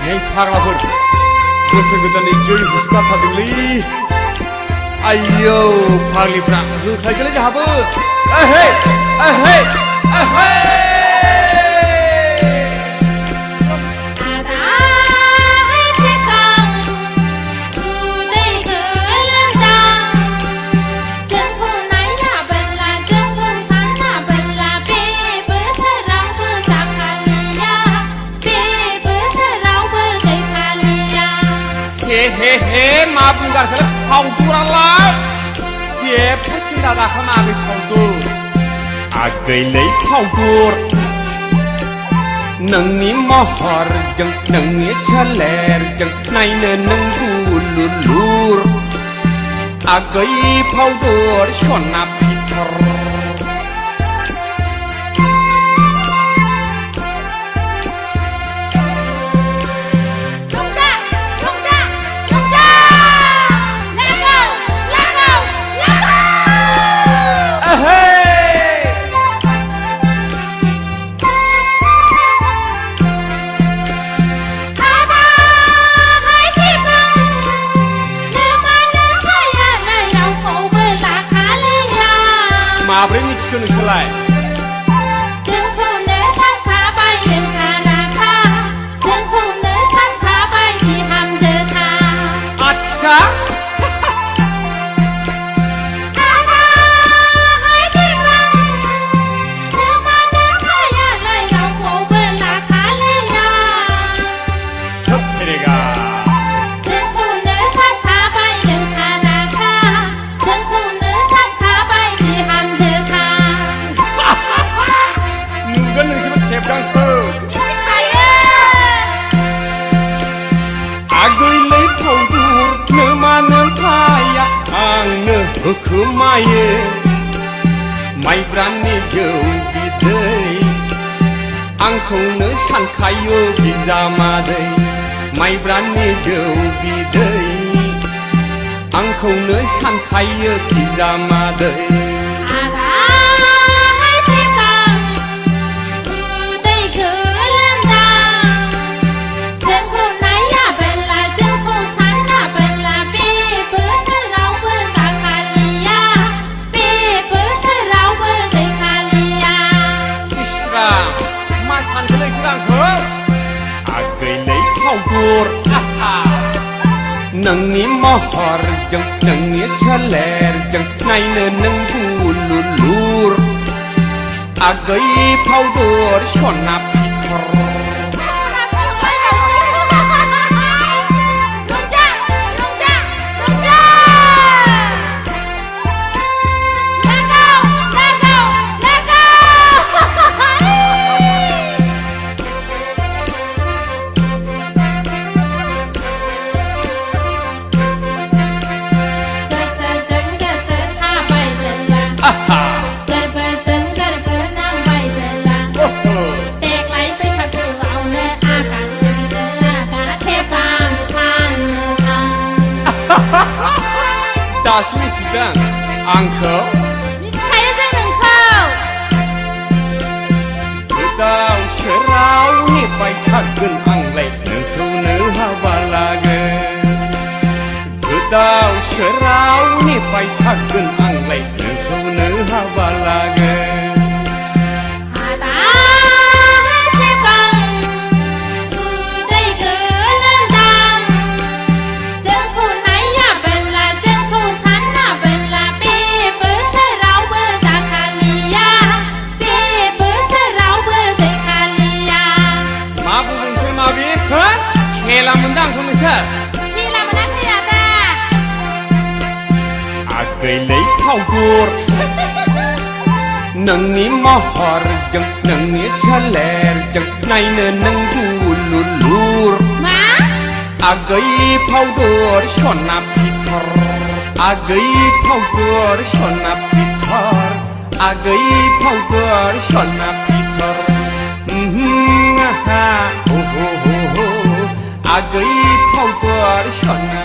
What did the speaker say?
Hey फाग्लाफोर गोसो गोदाननि जै हुसकाथारदोंलै आयौ फाग्लिफ्रा होख्लायगोनलै जोंहाबो एहे एहे एहे हे मा बुंगारखो फावदुरालाय जेबो सिन्था दाखानाङाखै फावदुर आगैलै फावदुर नोंनि महरजों नोंनि सोलेरजों नायनो नों दुलुलुर आगै फावदुर सना फिथर माब्रै मिथिखो नोंसोरलाय जोंखौनो सानखाबाय नोंहा राखा जोंखौनो सानखाबाय बिहामजोखा आच्छा आगैलै फावदुर नो मानो फाया आंनो होखोमायो माइब्रानि जौ बिदै आंखौनो सानखायो बिजामादै माइब्रानि जौ बिदै आंखौनो सानखायो बिजामादै आगैलै फावदुर नोंनि महरजों नोंनि सोलेरजों नायनो नों दुलुलुर आगै फावदुर सना फिथर दासो मिथिदों आंखौ मिथिखायो जों नोंखौ गोदाव सोराव नेबाय थागोन आंलाय नोंखौनो हाबा लागोन गोदाव सोराव नेबाय थागोन आंलाय नोंखौनो हाबा लागोन खेला मोनदां आंखौ नोंसोर खेला मोनाखै आदा आगैलै फावदुर नोंनि महरजों नोंनि सोलेरजों नायनो नों दुलुलुर मा आगै फावदुर सना फिथर आगै फावदुर सना फिथर आगै फावदुर सना फिथर आगै फावदुर सना